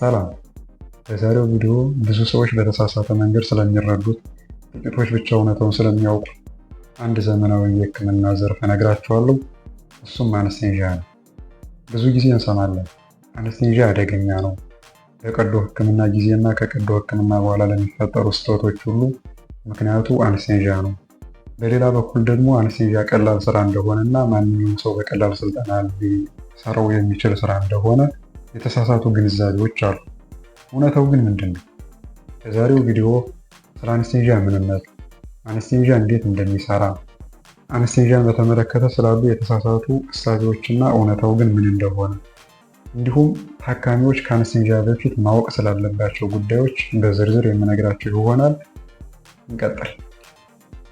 ሰላም። በዛሬው ቪዲዮ ብዙ ሰዎች በተሳሳተ መንገድ ስለሚረዱት፣ ጥቂቶች ብቻ እውነታውን ስለሚያውቁ አንድ ዘመናዊ የሕክምና ዘርፍ እነግራችኋለሁ። እሱም አነስቴዥያ ነው። ብዙ ጊዜ እንሰማለን አነስቴዥያ አደገኛ ነው፣ በቀዶ ሕክምና ጊዜና ከቀዶ ሕክምና በኋላ ለሚፈጠሩ ስህተቶች ሁሉ ምክንያቱ አነስቴዥያ ነው። በሌላ በኩል ደግሞ አነስቴዥያ ቀላል ስራ እንደሆነና ማንኛውም ሰው በቀላል ስልጠና ሊሰራው የሚችል ስራ እንደሆነ የተሳሳቱ ግንዛቤዎች አሉ። እውነታው ግን ምንድን ነው? በዛሬው ቪዲዮ ስለ አነስቴዥያ ምንነት፣ አነስቴዥያ እንዴት እንደሚሰራ፣ አነስቴዥያን በተመለከተ ስላሉ የተሳሳቱ እሳቤዎችና እውነታው ግን ምን እንደሆነ እንዲሁም ታካሚዎች ከአነስቴዥያ በፊት ማወቅ ስላለባቸው ጉዳዮች በዝርዝር የምነግራቸው ይሆናል። እንቀጥል።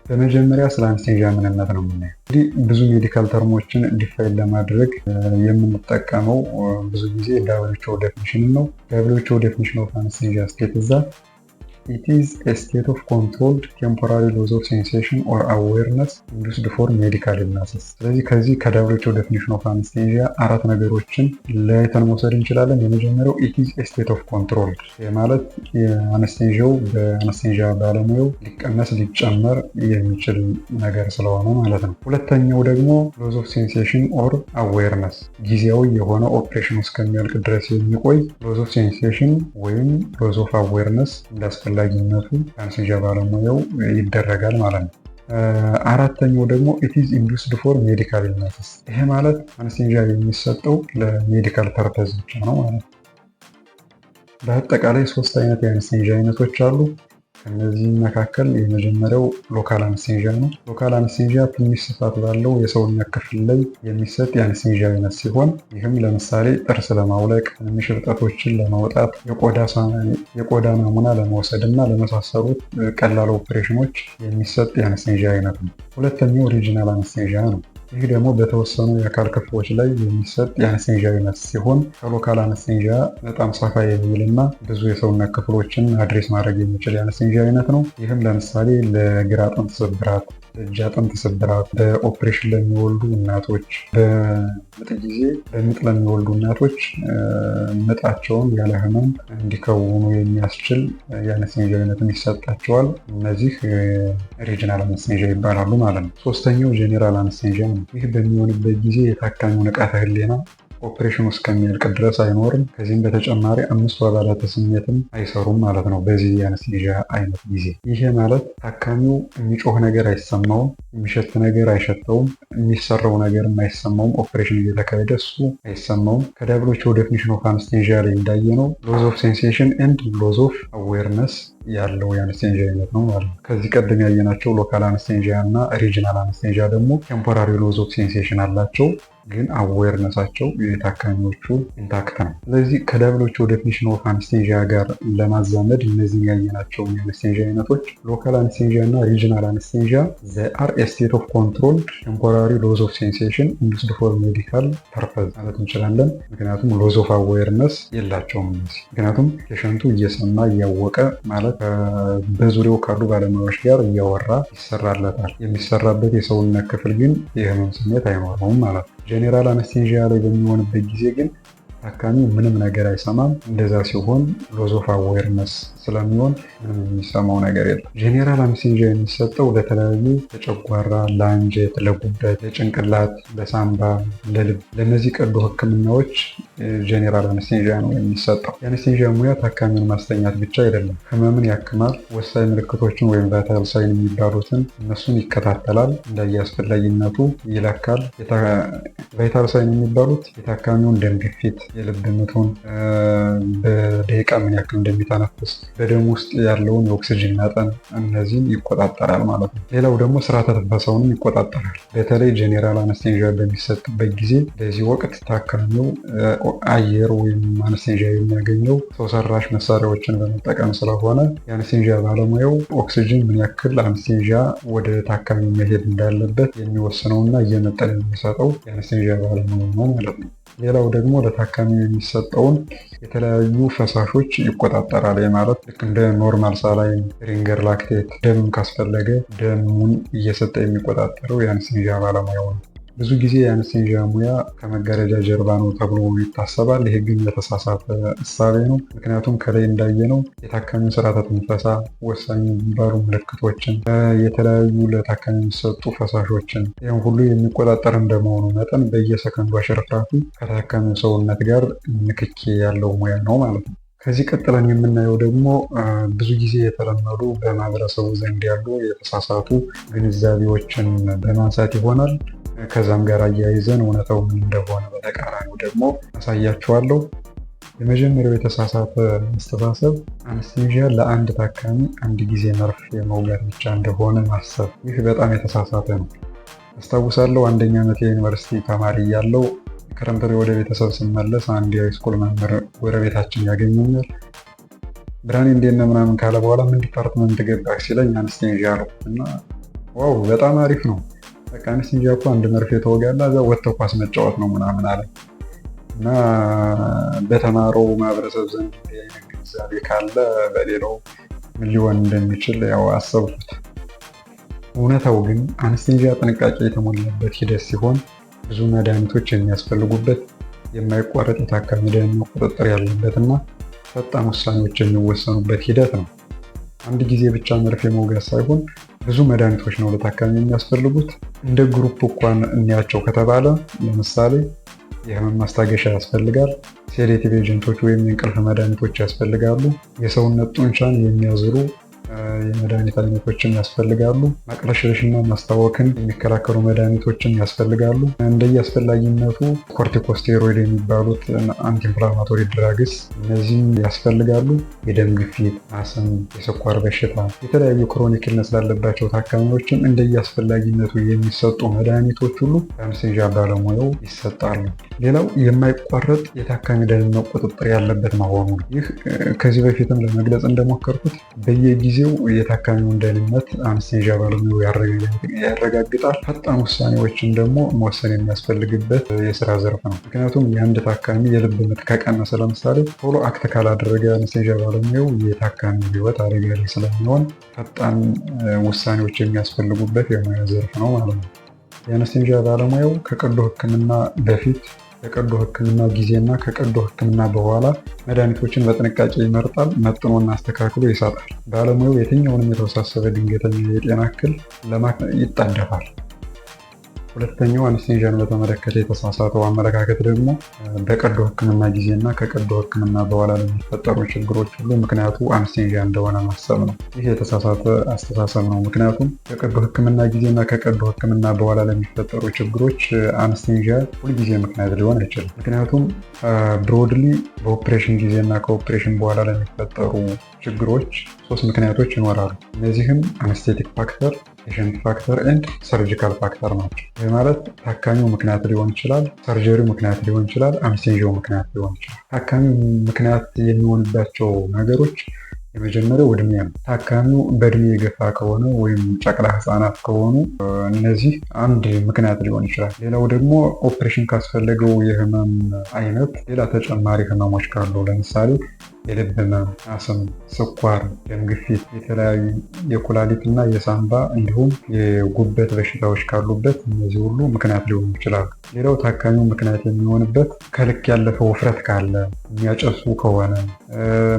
በመጀመሪያ ስለ አነስቴዥያ ምንነት ነው የምናየው። እንግዲህ ብዙ ሜዲካል ተርሞችን ዲፋይን ለማድረግ የምንጠቀመው ብዙ ጊዜ WHO ዴፊኒሽን ነው። WHO ዴፊኒሽን ኦፍ አነስቴዥያ ስቴት ዛት it is a state of controlled temporary loss of sensation or awareness induced for medical illnesses። ስለዚህ ከዚህ ከWHO ዴፊኒሽን ኦፍ አነስቴዥያ አራት ነገሮችን ለይተን መውሰድ እንችላለን። የመጀመሪያው it is a state of control ማለት የአነስቴዥያው በአነስቴዥያ ባለሙያው ሊቀነስ ሊጨመር የሚችል ነገር ስለሆነ ማለት ነው። ሁለተኛው ደግሞ loss of sensation or awareness ጊዜያዊ የሆነ ኦፕሬሽን እስከሚያልቅ ድረስ የሚቆይ loss of sensation ወይም loss of awareness አስፈላጊነቱ አነስቴዥያ ባለሙያው ይደረጋል ማለት ነው። አራተኛው ደግሞ it is induced for medical illnesses። ይሄ ማለት አነስቴዥያ የሚሰጠው ለሜዲካል ፐርፐዝ ብቻ ነው ማለት ነው። በአጠቃላይ ሶስት አይነት የአነስቴዥያ አይነቶች አሉ። ከነዚህ መካከል የመጀመሪያው ሎካል አነስቴዥያ ነው። ሎካል አነስቴዥያ ትንሽ ስፋት ባለው የሰውነት ክፍል ላይ የሚሰጥ የአነስቴዥያ አይነት ሲሆን ይህም ለምሳሌ ጥርስ ለማውለቅ፣ ትንሽ እብጠቶችን ለማውጣት፣ የቆዳ ናሙና ለመውሰድ እና ለመሳሰሉት ቀላል ኦፕሬሽኖች የሚሰጥ የአነስቴዥያ አይነት ነው። ሁለተኛው ሪጂናል አነስቴዥያ ነው። ይህ ደግሞ በተወሰኑ የአካል ክፍሎች ላይ የሚሰጥ የአነስቴዥያ አይነት ሲሆን ከሎካል አነስቴዥያ በጣም ሰፋ የሚልና ብዙ የሰውነት ክፍሎችን አድሬስ ማድረግ የሚችል የአነስቴዥያ አይነት ነው። ይህም ለምሳሌ ለግራ አጥንት ስብራት፣ ለእጅ አጥንት ስብራት፣ በኦፕሬሽን ለሚወልዱ እናቶች፣ በምጥ ጊዜ በምጥ ለሚወልዱ እናቶች ምጣቸውን ያለ ህመም እንዲከውኑ የሚያስችል የአነስቴዥያ አይነትን ይሰጣቸዋል። እነዚህ ሪጂናል አነስቴዥያ ይባላሉ ማለት ነው። ሶስተኛው ጄኔራል አነስቴዥያ ነው። ይህ በሚሆንበት ጊዜ የታካሚው ንቃተ ህሊና ኦፕሬሽኑ እስከሚያልቅ ድረስ አይኖርም። ከዚህም በተጨማሪ አምስቱ አባላተ ስሜትም አይሰሩም ማለት ነው በዚህ የአነስቴዥያ አይነት ጊዜ። ይሄ ማለት ታካሚው የሚጮህ ነገር አይሰማውም፣ የሚሸት ነገር አይሸተውም፣ የሚሰራው ነገርም አይሰማውም። ኦፕሬሽን እየተካሄደ እሱ አይሰማውም። ከWHO ዴፊኒሽን ኦፍ አነስቴዥያ ላይ እንዳየነው ሎዝ ኦፍ ሴንሴሽን ኤንድ ሎዝ ኦፍ አዌርነስ ያለው የአነስቴዥያ አይነት ነው ማለት ነው። ከዚህ ቀደም ያየናቸው ሎካል አነስቴዥያ እና ሪጂናል አነስቴዥያ ደግሞ ቴምፖራሪ ሎዝ ኦፍ ሴንሴሽን አላቸው፣ ግን አዌርነሳቸው የታካሚዎቹ ኢንታክት ነው። ስለዚህ ከWHO ዴፊኒሽን ኦፍ አነስቴዥያ ጋር ለማዛመድ እነዚህ ያየናቸው የአነስቴዥያ አይነቶች ሎካል አነስቴዥያ እና ሪጂናል አነስቴዥያ they are a state of controlled temporary loss of sensation induced for medical purpose ማለት እንችላለን። ምክንያቱም loss of awareness የላቸውም እነዚህ። ምክንያቱም ፔሸንቱ እየሰማ እያወቀ ማለት በዙሪያው ካሉ ባለሙያዎች ጋር እያወራ ይሰራለታል። የሚሰራበት የሰውነት ክፍል ግን የህመም ስሜት አይኖረውም ማለት ነው። ጄኔራል አነስቴዥያ ላይ በሚሆንበት ጊዜ ግን ታካሚው ምንም ነገር አይሰማም። እንደዛ ሲሆን ሎዝ ኦፍ አዌርነስ ስለሚሆን ምንም የሚሰማው ነገር የለም። ጄኔራል አነስቴዥያ የሚሰጠው ለተለያዩ ለጨጓራ፣ ለአንጀት፣ ለጉበት፣ ለጭንቅላት፣ ለሳምባ፣ ለልብ ለእነዚህ ቀዶ ህክምናዎች ጄኔራል አነስቴዥያ ነው የሚሰጠው። የአነስቴዥያ ሙያ ታካሚውን ማስተኛት ብቻ አይደለም፣ ህመምን ያክማል። ወሳኝ ምልክቶችን ወይም ቫይታል ሳይን የሚባሉትን እነሱን ይከታተላል፣ እንደየአስፈላጊነቱ ይለካል። ቫይታል ሳይን የሚባሉት የታካሚውን ደም ግፊት፣ የልብ ምቱን፣ በደቂቃ ምን ያክል እንደሚተነፍስ፣ በደም ውስጥ ያለውን የኦክሲጅን መጠን እነዚህን ይቆጣጠራል ማለት ነው። ሌላው ደግሞ ስርዓተ ትንፈሳውንም ይቆጣጠራል። በተለይ ጄኔራል አነስቴዥያ በሚሰጥበት ጊዜ በዚህ ወቅት ታካሚው አየር ወይም አነስቴዥያ የሚያገኘው ሰው ሰራሽ መሳሪያዎችን በመጠቀም ስለሆነ የአነስቴዥያ ባለሙያው ኦክሲጅን ምን ያክል አነስቴዥያ ወደ ታካሚ መሄድ እንዳለበት የሚወስነውና እየመጠነ የሚሰጠው የአነስቴዥያ ባለሙያው ነው ማለት ነው። ሌላው ደግሞ ለታካሚው የሚሰጠውን የተለያዩ ፈሳሾች ይቆጣጠራል። ማለት ልክ እንደ ኖርማል ሳላይን፣ ሪንገር ላክቴት፣ ደም ካስፈለገ ደሙን እየሰጠ የሚቆጣጠረው የአነስቴዥያ ባለሙያው ነው። ብዙ ጊዜ የአነስቴዥያ ሙያ ከመጋረጃ ጀርባ ነው ተብሎ ይታሰባል። ይህ ግን የተሳሳተ እሳቤ ነው። ምክንያቱም ከላይ እንዳየነው የታካሚውን ስርዓተ ትንፈሳ፣ ወሳኝ የሚባሉ ምልክቶችን፣ የተለያዩ ለታካሚ የሚሰጡ ፈሳሾችን ይህም ሁሉ የሚቆጣጠር እንደመሆኑ መጠን በየሰከንዱ አሽርፍራፊ ከታካሚው ሰውነት ጋር ንክኪ ያለው ሙያ ነው ማለት ነው። ከዚህ ቀጥለን የምናየው ደግሞ ብዙ ጊዜ የተለመዱ በማህበረሰቡ ዘንድ ያሉ የተሳሳቱ ግንዛቤዎችን በማንሳት ይሆናል። ከዛም ጋር አያይዘን እውነታው ምን እንደሆነ በተቃራኒው ደግሞ አሳያችኋለሁ። የመጀመሪያው የተሳሳተ አስተሳሰብ አነስቴዥያ ለአንድ ታካሚ አንድ ጊዜ መርፌ መውጋት ብቻ እንደሆነ ማሰብ። ይህ በጣም የተሳሳተ ነው። አስታውሳለሁ አንደኛ ዓመት የዩኒቨርሲቲ ተማሪ እያለሁ ክረምት ላይ ወደ ቤተሰብ ስመለስ አንድ የሃይስኩል መምህር ጎረቤታችን ያገኘኛል። ብርሃኔ እንዴት ነህ ምናምን ካለ በኋላ ምን ዲፓርትመንት ገባህ ሲለኝ አነስቴዥያ አለው እና ዋው በጣም አሪፍ ነው፣ በቃ አነስቴዥያ እኮ አንድ መርፌ ተወጋለህ እዛ ወጥተህ ኳስ መጫወት ነው ምናምን አለ እና በተማረው ማህበረሰብ ዘንድ አይነት ግንዛቤ ካለ በሌላው ምን ሊሆን እንደሚችል ያው አሰብኩት። እውነታው ግን አነስቴዥያ ጥንቃቄ የተሞላበት ሂደት ሲሆን ብዙ መድኃኒቶች የሚያስፈልጉበት፣ የማይቋረጥ የታካሚ ደህንነት ቁጥጥር ያለበትና ፈጣን ውሳኔዎች የሚወሰኑበት ሂደት ነው። አንድ ጊዜ ብቻ መርፌ መውጋት ሳይሆን ብዙ መድኃኒቶች ነው ለታካሚ የሚያስፈልጉት። እንደ ግሩፕ እንኳን እንያቸው ከተባለ ለምሳሌ የህመም ማስታገሻ ያስፈልጋል፣ ሴዴቲቭ ኤጀንቶች ወይም የእንቅልፍ መድኃኒቶች ያስፈልጋሉ፣ የሰውነት ጡንቻን የሚያዝሩ የመድኃኒት አይነቶችን ያስፈልጋሉ፣ ማቅለሽለሽና ማስታወክን የሚከላከሉ መድኃኒቶችን ያስፈልጋሉ። እንደየ አስፈላጊነቱ ኮርቲኮስቴሮይድ የሚባሉት አንቲኢንፍላማቶሪ ድራግስ እነዚህም ያስፈልጋሉ። የደም ግፊት፣ አስም፣ የስኳር በሽታ፣ የተለያዩ ክሮኒክ ኢልነስ ላለባቸው ታካሚዎችም እንደየ አስፈላጊነቱ የሚሰጡ መድኃኒቶች ሁሉ በአነስቴዥያ ባለሙያው ይሰጣሉ። ሌላው የማይቋረጥ የታካሚ ደህንነት ቁጥጥር ያለበት መሆኑ ነው። ይህ ከዚህ በፊትም ለመግለጽ እንደሞከርኩት በየጊዜው የታካሚውን ደህንነት አነስቴዥያ ባለሙያው ያረጋግጣል። ፈጣን ውሳኔዎችን ደግሞ መወሰን የሚያስፈልግበት የስራ ዘርፍ ነው። ምክንያቱም የአንድ ታካሚ የልብ ምት ከቀነሰ ለምሳሌ ቶሎ አክት ካላደረገ አነስቴዥያ ባለሙያው የታካሚ ሕይወት አደጋ ላይ ስለሚሆን ፈጣን ውሳኔዎች የሚያስፈልጉበት የሙያ ዘርፍ ነው ማለት ነው። የአነስቴዥያ ባለሙያው ከቀዶ ሕክምና በፊት፣ ከቀዶ ሕክምና ጊዜና ከቀዶ ሕክምና በኋላ መድኃኒቶችን በጥንቃቄ ይመርጣል፣ መጥኖና አስተካክሎ ይሰጣል። ባለሙያው የትኛውንም የተወሳሰበ ድንገተኛ የጤና እክል ይጣደፋል። ሁለተኛው አነስቴዥያን በተመለከተ የተሳሳተው አመለካከት ደግሞ በቀዶ ሕክምና ጊዜና ከቀዶ ሕክምና በኋላ ለሚፈጠሩ ችግሮች ሁሉ ምክንያቱ አነስቴዥያ እንደሆነ ማሰብ ነው። ይህ የተሳሳተ አስተሳሰብ ነው። ምክንያቱም ከቀዶ ሕክምና ጊዜና ከቀዶ ሕክምና በኋላ ለሚፈጠሩ ችግሮች አነስቴዥያ ሁልጊዜ ምክንያት ሊሆን አይችልም። ምክንያቱም ብሮድሊ በኦፕሬሽን ጊዜና ከኦፕሬሽን በኋላ ለሚፈጠሩ ችግሮች 3 ምክንያቶች ይኖራሉ። እነዚህም አነስቴቲክ ፋክተር፣ ፔሸንት ፋክተር ኤንድ ሰርጂካል ፋክተር ናቸው። ይህ ማለት ታካሚው ምክንያት ሊሆን ይችላል፣ ሰርጀሪው ምክንያት ሊሆን ይችላል፣ አነስቴዥያው ምክንያት ሊሆን ይችላል። ታካሚው ምክንያት የሚሆንባቸው ነገሮች የመጀመሪያው እድሜ ነው። ታካሚው በእድሜ የገፋ ከሆነ ወይም ጨቅላ ህፃናት ከሆኑ እነዚህ አንድ ምክንያት ሊሆን ይችላል። ሌላው ደግሞ ኦፕሬሽን ካስፈለገው የህመም አይነት ሌላ ተጨማሪ ህመሞች ካሉ ለምሳሌ የልብ ህመም፣ አስም፣ ስኳር፣ ደም ግፊት፣ የተለያዩ የኩላሊት እና የሳምባ እንዲሁም የጉበት በሽታዎች ካሉበት እነዚህ ሁሉ ምክንያት ሊሆኑ ይችላሉ። ሌላው ታካሚው ምክንያት የሚሆንበት ከልክ ያለፈ ውፍረት ካለ፣ የሚያጨሱ ከሆነ፣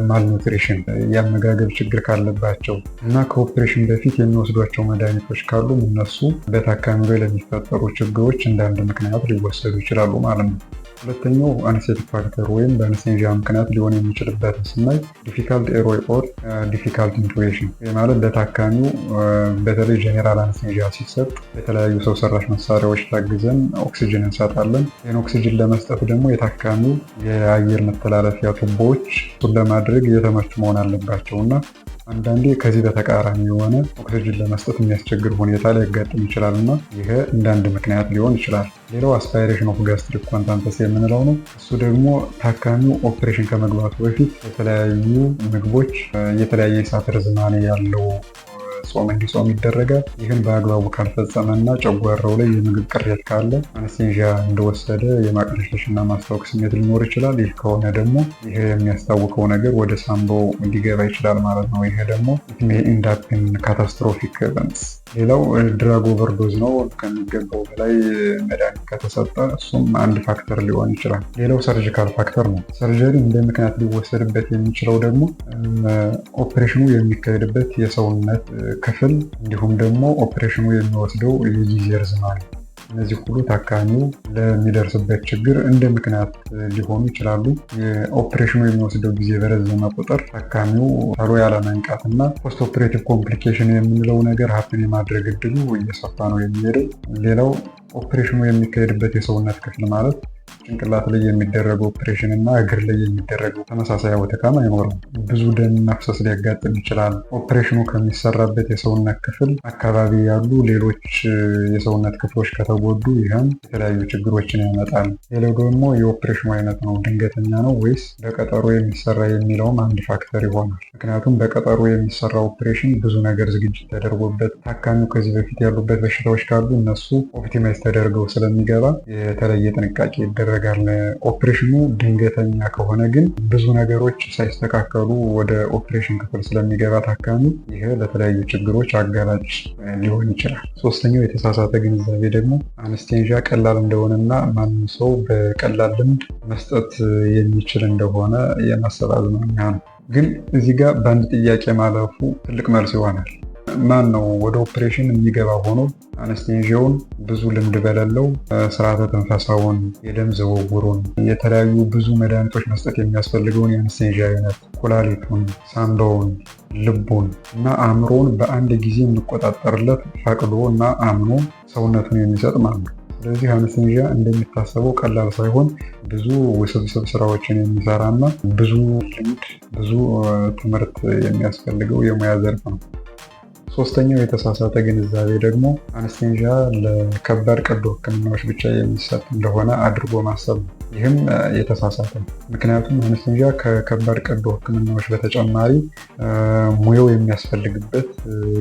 ማልኑትሪሽን የአመጋገብ ችግር ካለባቸው እና ከኦፕሬሽን በፊት የሚወስዷቸው መድኃኒቶች ካሉ እነሱ በታካሚው ላይ ለሚፈጠሩ ችግሮች እንደ አንድ ምክንያት ሊወሰዱ ይችላሉ ማለት ነው። ሁለተኛው አነስቴቲክ ፋክተር ወይም በአነስቴዥያ ምክንያት ሊሆን የሚችልበትን ስናይ ዲፊካልት ኤርዌይ ኦር ዲፊካልት ኢንቱቤሽን ማለት በታካሚው በተለይ ጄኔራል አነስቴዥያ ሲሰጥ የተለያዩ ሰው ሰራሽ መሳሪያዎች ታግዘን ኦክሲጅን እንሰጣለን። ይህን ኦክሲጅን ለመስጠት ደግሞ የታካሚው የአየር መተላለፊያ ቱቦዎች እሱን ለማድረግ የተመቹ መሆን አለባቸው እና አንዳንዴ ከዚህ በተቃራኒ የሆነ ኦክሲጅን ለመስጠት የሚያስቸግር ሁኔታ ሊያጋጥም ይችላል እና ይሄ እንዳንድ ምክንያት ሊሆን ይችላል። ሌላው አስፓይሬሽን ኦፍ ጋስትሪክ ኮንታንተስ የምንለው ነው። እሱ ደግሞ ታካሚው ኦፕሬሽን ከመግባቱ በፊት የተለያዩ ምግቦች የተለያየ የሰዓት ርዝማኔ ያለው ጾም እንዲጾም ይደረጋል። ይህን በአግባቡ ካልፈጸመና ጨጓራው ላይ የምግብ ቅሬት ካለ አነስቴንዣ እንደወሰደ የማቅለሽለሽና ማስታወክ ስሜት ሊኖር ይችላል። ይህ ከሆነ ደግሞ ይህ የሚያስታውቀው ነገር ወደ ሳምባው ሊገባ ይችላል ማለት ነው። ይሄ ደግሞ ኢንዳፕን ካታስትሮፊክ ኢቨንትስ። ሌላው ድራግ ኦቨርዶዝ ነው። ከሚገባው በላይ መድኃኒት ከተሰጠ እሱም አንድ ፋክተር ሊሆን ይችላል። ሌላው ሰርጂካል ፋክተር ነው። ሰርጀሪ እንደ ምክንያት ሊወሰድበት የሚችለው ደግሞ ኦፕሬሽኑ የሚካሄድበት የሰውነት ክፍል እንዲሁም ደግሞ ኦፕሬሽኑ የሚወስደው የጊዜ ርዝማኔ፣ እነዚህ ሁሉ ታካሚው ለሚደርስበት ችግር እንደ ምክንያት ሊሆኑ ይችላሉ። ኦፕሬሽኑ የሚወስደው ጊዜ በረዘመ ቁጥር ታካሚው ቶሎ ያለመንቃት እና ፖስት ኦፕሬቲቭ ኮምፕሊኬሽን የምንለው ነገር ሀፕን የማድረግ እድሉ እየሰፋ ነው የሚሄደው። ሌላው ኦፕሬሽኑ የሚካሄድበት የሰውነት ክፍል ማለት ጭንቅላት ላይ የሚደረገው ኦፕሬሽን እና እግር ላይ የሚደረገው ተመሳሳይ አወተካም አይኖርም። ብዙ ደም መፍሰስ ሊያጋጥም ይችላል። ኦፕሬሽኑ ከሚሰራበት የሰውነት ክፍል አካባቢ ያሉ ሌሎች የሰውነት ክፍሎች ከተጎዱ ይህም የተለያዩ ችግሮችን ያመጣል። ሌላው ደግሞ የኦፕሬሽኑ አይነት ነው። ድንገተኛ ነው ወይስ በቀጠሮ የሚሰራ የሚለውም አንድ ፋክተር ይሆናል። ምክንያቱም በቀጠሮ የሚሰራ ኦፕሬሽን ብዙ ነገር ዝግጅት ተደርጎበት ታካሚው ከዚህ በፊት ያሉበት በሽታዎች ካሉ እነሱ ኦፕቲማይዝ ተደርገው ስለሚገባ የተለየ ጥንቃቄ ይደረጋል። ኦፕሬሽኑ ድንገተኛ ከሆነ ግን ብዙ ነገሮች ሳይስተካከሉ ወደ ኦፕሬሽን ክፍል ስለሚገባ ታካሚ ይህ ለተለያዩ ችግሮች አጋላጭ ሊሆን ይችላል። ሶስተኛው የተሳሳተ ግንዛቤ ደግሞ አነስቴንዣ ቀላል እንደሆነና ማንም ሰው በቀላል ልምድ መስጠት የሚችል እንደሆነ የማሰብ አዝማሚያ ነው። ግን እዚህ ጋር በአንድ ጥያቄ ማለፉ ትልቅ መልስ ይሆናል። ማን ነው ወደ ኦፕሬሽን የሚገባ ሆኖ አነስቴንዣውን ብዙ ልምድ በሌለው ስርዓተ ትንፈሳውን፣ የደም ዝውውሩን፣ የተለያዩ ብዙ መድኃኒቶች መስጠት የሚያስፈልገውን የአነስቴንዣ አይነት፣ ኩላሊቱን፣ ሳምባውን፣ ልቡን እና አእምሮውን በአንድ ጊዜ የሚቆጣጠርለት ፈቅዶ እና አምኖ ሰውነቱን የሚሰጥ ማለት ነው። ስለዚህ አነስቴንዣ እንደሚታሰበው ቀላል ሳይሆን ብዙ ውስብስብ ስራዎችን የሚሰራ እና ብዙ ልምድ፣ ብዙ ትምህርት የሚያስፈልገው የሙያ ዘርፍ ነው። ሶስተኛው የተሳሳተ ግንዛቤ ደግሞ አነስቴንዣ ለከባድ ቀዶ ሕክምናዎች ብቻ የሚሰጥ እንደሆነ አድርጎ ማሰብ ነው። ይህም የተሳሳተ ነው። ምክንያቱም አነስቴንዣ ከከባድ ቀዶ ሕክምናዎች በተጨማሪ ሙያው የሚያስፈልግበት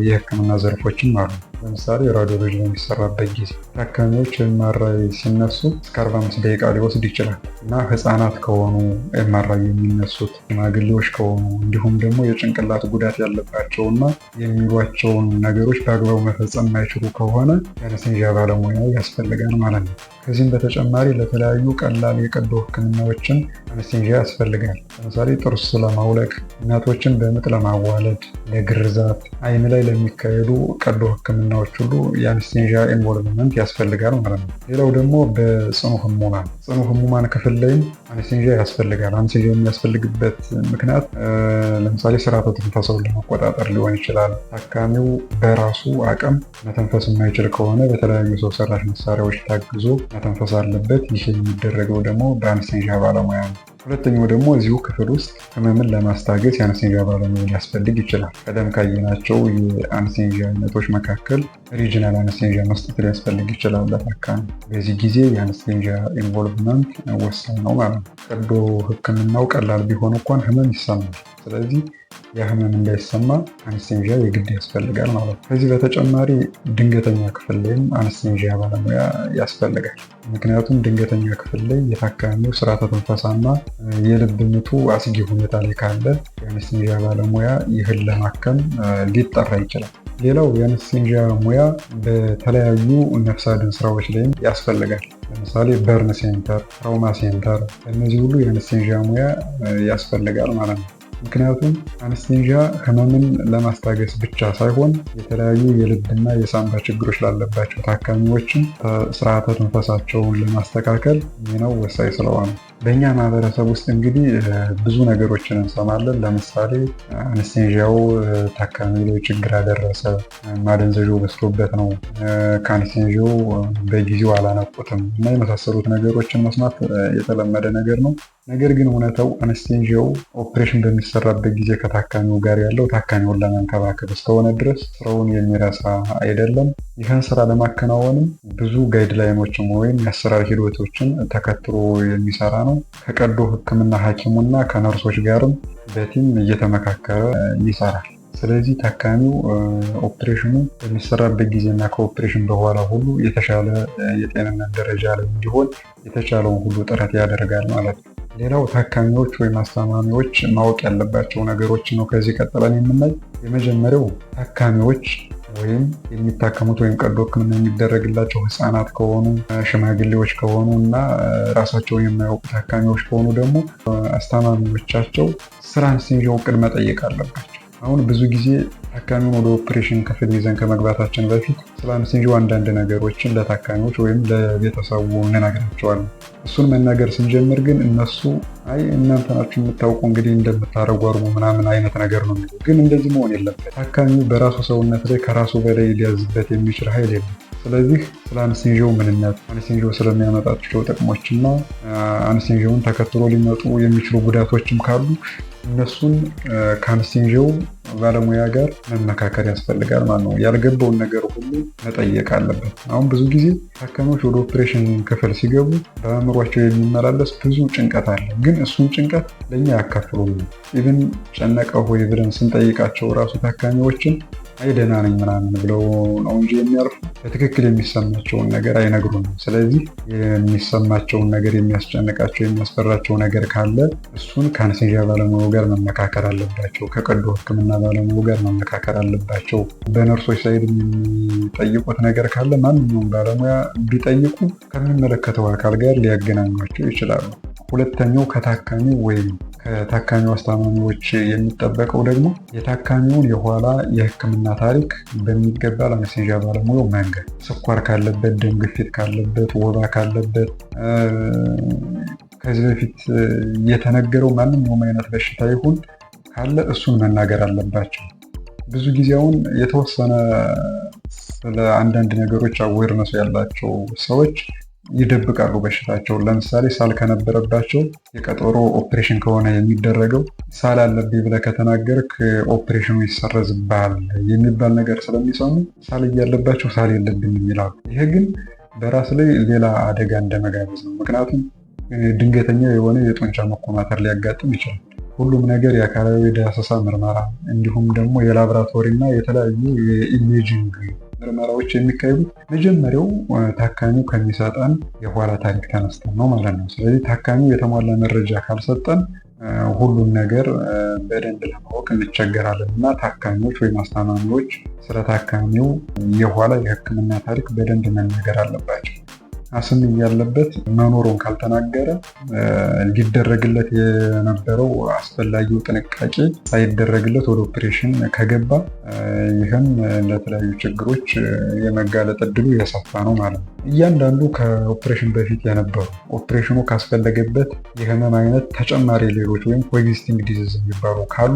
የሕክምና ዘርፎችም አሉ። ለምሳሌ ራዲዮሎጂ በሚሰራበት ጊዜ ታካሚዎች ኤምአርአይ ሲነሱ እስከ 45 ደቂቃ ሊወስድ ይችላል እና ህፃናት ከሆኑ ኤምአርአይ የሚነሱት፣ ሽማግሌዎች ከሆኑ እንዲሁም ደግሞ የጭንቅላት ጉዳት ያለባቸውና የሚሏቸውን ነገሮች በአግባቡ መፈጸም የማይችሉ ከሆነ የአነስቴንዣ ባለሙያ ያስፈልጋል ማለት ነው። ከዚህም በተጨማሪ ለተለያዩ ቀላል የቀዶ ሕክምናዎችን አነስቴንዣ ያስፈልጋል። ለምሳሌ ጥርስ ለማውለቅ፣ እናቶችን በምጥ ለማዋለድ፣ ለግርዛት፣ አይን ላይ ለሚካሄዱ ቀዶ ሕክምናዎች ሁሉ የአነስቴንዣ ኢንቮልቭመንት ያስፈልጋል ማለት ነው። ሌላው ደግሞ በጽኑ ህሙማን ክፍል ላይም አነስቴንዣ ያስፈልጋል። አነስቴንዣ የሚያስፈልግበት ምክንያት ለምሳሌ ስርዓተ ትንፈሳውን ለመቆጣጠር ሊሆን ይችላል። ታካሚው በራሱ አቅም መተንፈስ የማይችል ከሆነ በተለያዩ ሰው ሰራሽ መሳሪያዎች ታግዞ መተንፈስ አለበት። ይህ የሚደረገው ደግሞ በአነስቴንዣ ባለሙያ ነው። ሁለተኛው ደግሞ እዚሁ ክፍል ውስጥ ህመምን ለማስታገስ የአነስቴንዣ ባለሙያ ሊያስፈልግ ይችላል። ቀደም ካየናቸው የአነስቴንዣ አይነቶች መካከል ሪጅናል አነስቴንዣ መስጠት ሊያስፈልግ ይችላል ለታካሚ። በዚህ ጊዜ የአነስቴንዣ ኢንቮልቭመንት ወሳኝ ነው ማለት ነው። ቀዶ ሕክምናው ቀላል ቢሆን እንኳን ህመም ይሰማል። ስለዚህ የህመም እንዳይሰማ አነስቴንዣ የግድ ያስፈልጋል ማለት ነው። ከዚህ በተጨማሪ ድንገተኛ ክፍል ላይም አነስቴንዣ ባለሙያ ያስፈልጋል። ምክንያቱም ድንገተኛ ክፍል ላይ የታካሚው ስርዓተ ትንፈሳና የልብ ምቱ አስጊ ሁኔታ ላይ ካለ የአነስቴንዣ ባለሙያ ይህን ለማከም ሊጠራ ይችላል። ሌላው የአነስቴንዣ ሙያ በተለያዩ ነፍስ አድን ስራዎች ላይም ያስፈልጋል። ለምሳሌ በርን ሴንተር፣ ትራውማ ሴንተር፣ እነዚህ ሁሉ የአነስቴንዣ ሙያ ያስፈልጋል ማለት ነው። ምክንያቱም አነስቴንዣ ህመምን ለማስታገስ ብቻ ሳይሆን የተለያዩ የልብና የሳምባ ችግሮች ላለባቸው ታካሚዎችን ስርዓተ ትንፈሳቸውን ለማስተካከል ሚናው ወሳኝ ስለሆነ በእኛ ማህበረሰብ ውስጥ እንግዲህ ብዙ ነገሮችን እንሰማለን። ለምሳሌ አነስቴንዣው ታካሚ ላይ ችግር አደረሰ፣ ማደንዘዣው በስቶበት ነው፣ ከአነስቴንዣው በጊዜው አላነቁትም እና የመሳሰሉት ነገሮችን መስማት የተለመደ ነገር ነው። ነገር ግን እውነታው አነስቴንዣው ኦፕሬሽን በሚሰራበት ጊዜ ከታካሚው ጋር ያለው ታካሚውን ለመንከባከብ እስከሆነ ድረስ ስራውን የሚረሳ አይደለም። ይህን ስራ ለማከናወንም ብዙ ጋይድላይኖችን ወይም የአሰራር ሂደቶችን ተከትሎ የሚሰራ ነው። ከቀዶ ሕክምና ሐኪሙና ከነርሶች ጋርም በቲም እየተመካከረ ይሰራል። ስለዚህ ታካሚው ኦፕሬሽኑ በሚሰራበት ጊዜና ከኦፕሬሽን በኋላ ሁሉ የተሻለ የጤንነት ደረጃ ላይ እንዲሆን የተቻለውን ሁሉ ጥረት ያደርጋል ማለት ነው። ሌላው ታካሚዎች ወይም አስታማሚዎች ማወቅ ያለባቸው ነገሮች ነው ከዚህ ቀጥለን የምናይ። የመጀመሪያው ታካሚዎች ወይም የሚታከሙት ወይም ቀዶ ሕክምና የሚደረግላቸው ህፃናት ከሆኑ፣ ሽማግሌዎች ከሆኑ እና ራሳቸውን የማያውቁ ታካሚዎች ከሆኑ ደግሞ አስታማሚዎቻቸው ስለ አንስቴዥያው ቅድመ መጠየቅ አለባቸው። አሁን ብዙ ጊዜ ታካሚውን ወደ ኦፕሬሽን ክፍል ይዘን ከመግባታችን በፊት ስለ አንስቴዥያው አንዳንድ ነገሮችን ለታካሚዎች ወይም ለቤተሰቡ እንነግራቸዋለን። እሱን መናገር ስንጀምር ግን እነሱ አይ እናንተ ናችሁ የምታውቁ እንግዲህ እንደምታደርጉ አድርጉ ምናምን አይነት ነገር ነው የሚለው። ግን እንደዚህ መሆን የለበት። ታካሚው በራሱ ሰውነት ላይ ከራሱ በላይ ሊያዝበት የሚችል ኃይል የለም። ስለዚህ ስለ አንስቴዥያው ምንነት፣ አንስቴዥያው ስለሚያመጣቸው ጥቅሞች እና አንስቴዥያውን ተከትሎ ሊመጡ የሚችሉ ጉዳቶችም ካሉ እነሱን ከአንስቴዥያው ባለሙያ ጋር መመካከር ያስፈልጋል ማለት ነው። ያልገባውን ነገር ሁሉ መጠየቅ አለበት። አሁን ብዙ ጊዜ ታካሚዎች ወደ ኦፕሬሽን ክፍል ሲገቡ በአእምሯቸው የሚመላለስ ብዙ ጭንቀት አለ። ግን እሱን ጭንቀት ለእኛ ያካፍሉልን። ኢቭን ጨነቀው ሆይ ብለን ስንጠይቃቸው ራሱ ታካሚዎችን አይ ደህና ነኝ ምናምን ብለው ነው እንጂ የሚያርፉ በትክክል የሚሰማቸውን ነገር አይነግሩንም። ስለዚህ የሚሰማቸውን ነገር፣ የሚያስጨንቃቸው፣ የሚያስፈራቸው ነገር ካለ እሱን ከአንስቴዥያ ባለሙያው ጋር መመካከር አለባቸው። ከቀዶ ሕክምና ባለሙያው ጋር መመካከር አለባቸው። በነርሶች ሳይድ የሚጠይቁት ነገር ካለ ማንኛውም ባለሙያ ቢጠይቁ ከሚመለከተው አካል ጋር ሊያገናኟቸው ይችላሉ። ሁለተኛው ከታካሚ ወይም ከታካሚው አስታማሚዎች የሚጠበቀው ደግሞ የታካሚውን የኋላ የህክምና ታሪክ በሚገባ ለአንስቴዥያ ባለሙያው መንገር። ስኳር ካለበት፣ ደም ግፊት ካለበት፣ ወባ ካለበት፣ ከዚህ በፊት የተነገረው ማንኛውም አይነት በሽታ ይሁን ካለ እሱን መናገር አለባቸው። ብዙ ጊዜ አሁን የተወሰነ ስለ አንዳንድ ነገሮች አዌርነሱ ያላቸው ሰዎች ይደብቃሉ በሽታቸውን። ለምሳሌ ሳል ከነበረባቸው የቀጠሮ ኦፕሬሽን ከሆነ የሚደረገው ሳል አለብኝ ብለህ ከተናገርክ ኦፕሬሽኑ ይሰረዝብሃል የሚባል ነገር ስለሚሰሙ ሳል እያለባቸው ሳል የለብኝም ይላሉ። ይሄ ግን በራስ ላይ ሌላ አደጋ እንደመጋበዝ ነው። ምክንያቱም ድንገተኛ የሆነ የጡንቻ መኮማተር ሊያጋጥም ይችላል። ሁሉም ነገር የአካላዊ ዳሰሳ ምርመራ እንዲሁም ደግሞ የላቦራቶሪ እና የተለያዩ የኢሜጂንግ ምርመራዎች የሚካሄዱት መጀመሪያው ታካሚው ከሚሰጠን የኋላ ታሪክ ተነስተን ነው ማለት ነው። ስለዚህ ታካሚው የተሟላ መረጃ ካልሰጠን ሁሉም ነገር በደንብ ለማወቅ እንቸገራለን እና ታካሚዎች ወይም አስታማሚዎች ስለ ታካሚው የኋላ የሕክምና ታሪክ በደንብ መናገር አለባቸው። አስም እያለበት መኖሩን ካልተናገረ ሊደረግለት የነበረው አስፈላጊው ጥንቃቄ ሳይደረግለት ወደ ኦፕሬሽን ከገባ ይህም ለተለያዩ ችግሮች የመጋለጥ እድሉ የሰፋ ነው ማለት ነው። እያንዳንዱ ከኦፕሬሽን በፊት የነበሩ ኦፕሬሽኑ ካስፈለገበት የህመም አይነት ተጨማሪ ሌሎች ወይም ኮኤግዚስቲንግ ዲዚዝ የሚባሉ ካሉ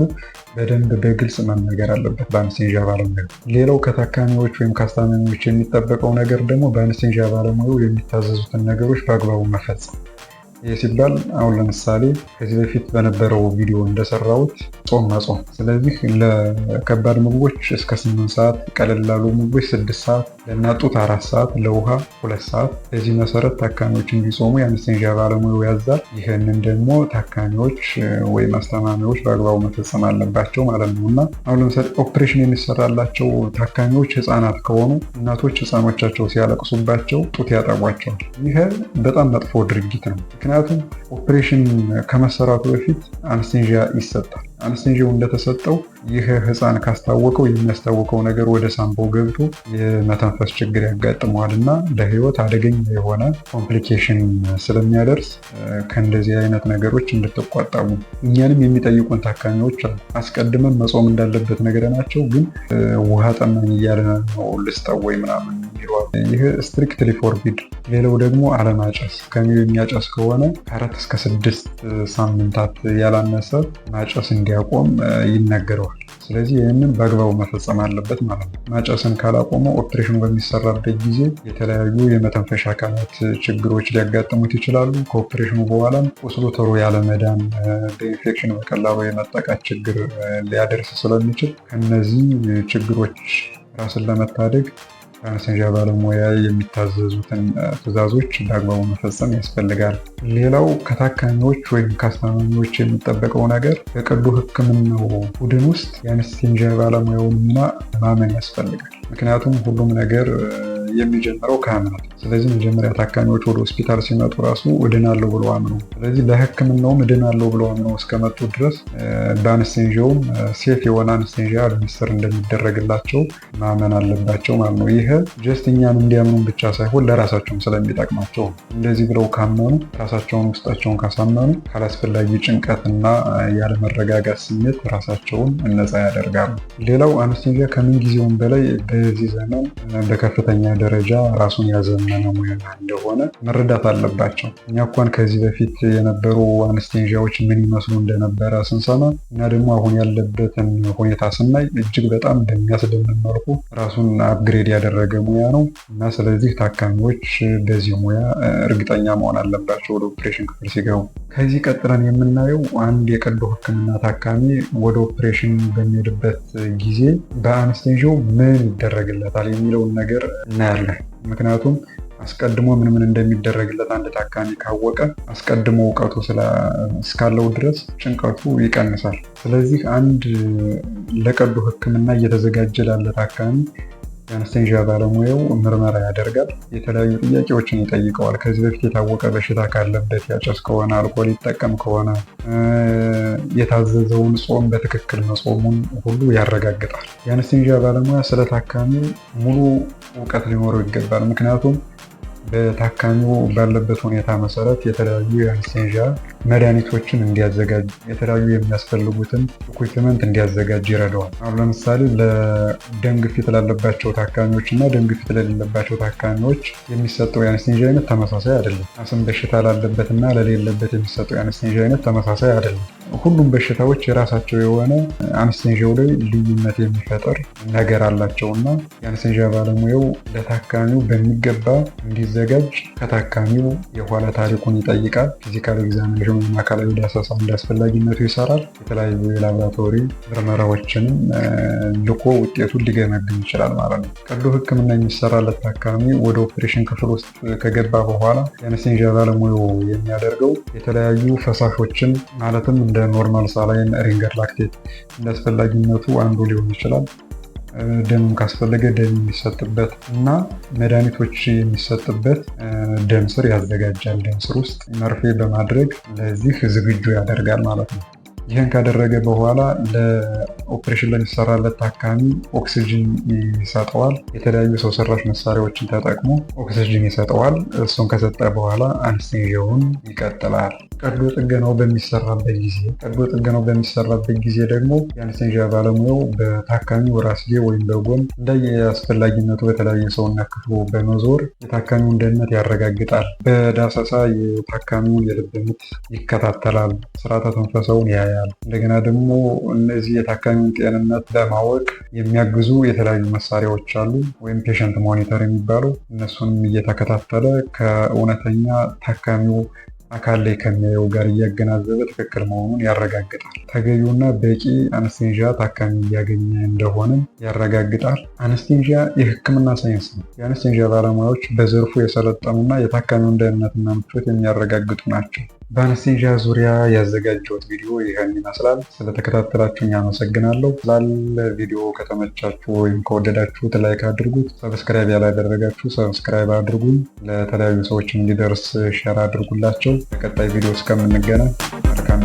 በደንብ በግልጽ መነገር አለበት በአንስቴዥያ ባለሙያው። ሌላው ከታካሚዎች ወይም ከአስታማሚዎች የሚጠበቀው ነገር ደግሞ በአንስቴዥያ ባለሙያው የሚታዘዙትን ነገሮች በአግባቡ መፈጸም። ይህ ሲባል አሁን ለምሳሌ ከዚህ በፊት በነበረው ቪዲዮ እንደሰራሁት ጾም መጾም። ስለዚህ ለከባድ ምግቦች እስከ 8 ሰዓት፣ ቀለል ላሉ ምግቦች 6 ሰዓት፣ ለእናት ጡት 4 ሰዓት፣ ለውሃ 2 ሰዓት። በዚህ መሰረት ታካሚዎች እንዲጾሙ የአንስቴዥያ ባለሙያው ያዛል። ይህንን ደግሞ ታካሚዎች ወይም አስታማሚዎች በአግባቡ መፈጸም አለባቸው ማለት ነው እና አሁን ለምሳሌ ኦፕሬሽን የሚሰራላቸው ታካሚዎች ህፃናት ከሆኑ እናቶች ህፃኖቻቸው ሲያለቅሱባቸው ጡት ያጠቧቸዋል። ይህ በጣም መጥፎ ድርጊት ነው። ምክንያቱም ኦፕሬሽን ከመሰራቱ በፊት አንስቴዥያ ይሰጣል። አንስቴዥያው እንደተሰጠው ይህ ህፃን ካስታወቀው የሚያስታውቀው ነገር ወደ ሳምባው ገብቶ የመተንፈስ ችግር ያጋጥመዋል እና ለህይወት አደገኛ የሆነ ኮምፕሊኬሽን ስለሚያደርስ ከእንደዚህ አይነት ነገሮች እንድትቆጠቡ። እኛንም የሚጠይቁን ታካሚዎች አሉ። አስቀድመን መጾም እንዳለበት ነገርናቸው፣ ግን ውሃ ጠማኝ እያለ ነው ልስጠው ወይ ምናምን ይለዋል። ይህ ስትሪክትሊ ፎርቢድ። ሌላው ደግሞ አለማጨስ። የሚያጨስ ከሆነ ከ4 እስከ 6 ሳምንታት ያላነሰ ማጨስ እንዲያቆም ይነገረዋል። ስለዚህ ይህንን በአግባቡ መፈጸም አለበት ማለት ነው። ማጨስን ካላቆመ ኦፕሬሽኑ በሚሰራበት ጊዜ የተለያዩ የመተንፈሻ አካላት ችግሮች ሊያጋጥሙት ይችላሉ። ከኦፕሬሽኑ በኋላም ቁስሉ ቶሎ ያለመዳን፣ በኢንፌክሽን በቀላሉ የመጠቃት ችግር ሊያደርስ ስለሚችል ከነዚህ ችግሮች ራስን ለመታደግ በአነስተኛ ባለሙያ የሚታዘዙትን ትዕዛዞች በአግባቡ መፈጸም ያስፈልጋል። ሌላው ከታካሚዎች ወይም ከአስታማሚዎች የሚጠበቀው ነገር በቀዶ ሕክምናው ቡድን ውስጥ የአነስተኛ ባለሙያውን ሚና ማመን ያስፈልጋል። ምክንያቱም ሁሉም ነገር የሚጀምረው ከእምነት። ስለዚህ መጀመሪያ ታካሚዎች ወደ ሆስፒታል ሲመጡ ራሱ እድናለሁ ብለው አምነው፣ ስለዚህ ለህክምናውም እድናለሁ ብለው አምነው እስከመጡ ድረስ በአነስቴንዣውም ሴፍ የሆነ አነስቴንዣ አድሚኒስትር እንደሚደረግላቸው ማመን አለባቸው ማለት ነው። ይህ ጀስት እኛን እንዲያምኑን ብቻ ሳይሆን ለራሳቸውም ስለሚጠቅማቸው እንደዚህ ብለው ካመኑ፣ ራሳቸውን ውስጣቸውን ካሳመኑ ካላስፈላጊ ጭንቀትና ያለመረጋጋት ስሜት ራሳቸውን ነፃ ያደርጋሉ። ሌላው አነስቴንዣ ከምን ጊዜውም በላይ በዚህ ዘመን በከፍተኛ ደረጃ ራሱን ያዘመነ ሙያ እንደሆነ መረዳት አለባቸው። እኛ እንኳን ከዚህ በፊት የነበሩ አነስቴንዣዎች ምን ይመስሉ እንደነበረ ስንሰማ እና ደግሞ አሁን ያለበትን ሁኔታ ስናይ እጅግ በጣም በሚያስደምም መልኩ ራሱን አፕግሬድ ያደረገ ሙያ ነው እና ስለዚህ ታካሚዎች በዚህ ሙያ እርግጠኛ መሆን አለባቸው ወደ ኦፕሬሽን ክፍል ሲገቡ። ከዚህ ቀጥለን የምናየው አንድ የቀዶ ሕክምና ታካሚ ወደ ኦፕሬሽን በሚሄድበት ጊዜ በአነስቴንዣው ምን ይደረግለታል የሚለውን ነገር እናያለን። ምክንያቱም አስቀድሞ ምን እንደሚደረግለት አንድ ታካሚ ካወቀ አስቀድሞ እውቀቱ እስካለው ድረስ ጭንቀቱ ይቀንሳል። ስለዚህ አንድ ለቀዶ ሕክምና እየተዘጋጀ ላለ ታካሚ የአነስቴንዣ ባለሙያው ምርመራ ያደርጋል። የተለያዩ ጥያቄዎችን ይጠይቀዋል። ከዚህ በፊት የታወቀ በሽታ ካለበት፣ ያጨስ ከሆነ፣ አልኮል ይጠቀም ከሆነ፣ የታዘዘውን ጾም በትክክል መጾሙን ሁሉ ያረጋግጣል። የአነስቴንዣ ባለሙያ ስለ ታካሚው ሙሉ እውቀት ሊኖረው ይገባል። ምክንያቱም በታካሚው ባለበት ሁኔታ መሰረት የተለያዩ የአነስቴንዣ መድኃኒቶችን እንዲያዘጋጅ፣ የተለያዩ የሚያስፈልጉትን ኢኩዊፕመንት እንዲያዘጋጅ ይረዳዋል። አሁን ለምሳሌ ለደም ግፊት ላለባቸው ታካሚዎች እና ደም ግፊት ለሌለባቸው ታካሚዎች የሚሰጠው የአነስቴንዣ አይነት ተመሳሳይ አይደለም። አስም በሽታ ላለበት እና ለሌለበት የሚሰጠው የአነስቴንዣ አይነት ተመሳሳይ አይደለም። ሁሉም በሽታዎች የራሳቸው የሆነ አነስቴንዣው ላይ ልዩነት የሚፈጥር ነገር አላቸው እና የአነስቴንዣ ባለሙያው ለታካሚው በሚገባ እንዲዘጋጅ ከታካሚው የኋላ ታሪኩን ይጠይቃል። ፊዚካል ኤግዛሚኔሽን ወይም አካላዊ ዳሰሳ እንዳስፈላጊነቱ ይሰራል። የተለያዩ የላቦራቶሪ ምርመራዎችንም ልኮ ውጤቱን ሊገመግም ይችላል ማለት ነው። ቀዶ ሕክምና የሚሰራለት ታካሚ ወደ ኦፕሬሽን ክፍል ውስጥ ከገባ በኋላ የአነስቴንዣ ባለሙያው የሚያደርገው የተለያዩ ፈሳሾችን ማለትም እንደ ኖርማል ሳላይን፣ ሪንገር ላክቴት እንዳስፈላጊነቱ አንዱ ሊሆን ይችላል። ደም ካስፈለገ ደም የሚሰጥበት እና መድኃኒቶች የሚሰጥበት ደም ስር ያዘጋጃል። ደም ስር ውስጥ መርፌ በማድረግ ለዚህ ዝግጁ ያደርጋል ማለት ነው። ይህን ካደረገ በኋላ ለኦፕሬሽን ለሚሰራለት ታካሚ ኦክሲጅን ይሰጠዋል። የተለያዩ ሰው ሰራሽ መሳሪያዎችን ተጠቅሞ ኦክሲጅን ይሰጠዋል። እሱን ከሰጠ በኋላ አነስቴንዣውን ይቀጥላል። ቀዶ ጥገናው በሚሰራበት ጊዜ ደግሞ የአነስቴንዣ ባለሙያው በታካሚው ራስጌ ወይም በጎን እንደየአስፈላጊነቱ በተለያየ ሰውነት ክፍሉ በመዞር የታካሚውን ደህንነት ያረጋግጣል። በዳሰሳ የታካሚውን የልብ ምት ይከታተላል። ስርዓተ ተንፈሳውን ያያል። እንደገና ደግሞ እነዚህ የታካሚውን ጤንነት ለማወቅ የሚያግዙ የተለያዩ መሳሪያዎች አሉ፣ ወይም ፔሸንት ሞኒተር የሚባሉ። እነሱንም እየተከታተለ ከእውነተኛ ታካሚው አካል ላይ ከሚያየው ጋር እያገናዘበ ትክክል መሆኑን ያረጋግጣል። ተገቢውና በቂ አነስቴንዣ ታካሚ እያገኘ እንደሆነም ያረጋግጣል። አነስቴንዣ የሕክምና ሳይንስ ነው። የአነስቴንዣ ባለሙያዎች በዘርፉ የሰለጠኑና የታካሚውን ደህንነትና ምቾት የሚያረጋግጡ ናቸው። በአነስቴንዣ ዙሪያ ያዘጋጀሁት ቪዲዮ ይህን ይመስላል። ስለተከታተላችሁኝ አመሰግናለሁ። ስላለ ቪዲዮ ከተመቻችሁ ወይም ከወደዳችሁት ላይክ አድርጉት። ሰብስክራይብ ያላደረጋችሁ ሰብስክራይብ አድርጉኝ። ለተለያዩ ሰዎች እንዲደርስ ሼር አድርጉላቸው። በቀጣይ ቪዲዮ እስከምንገናኝ መልካም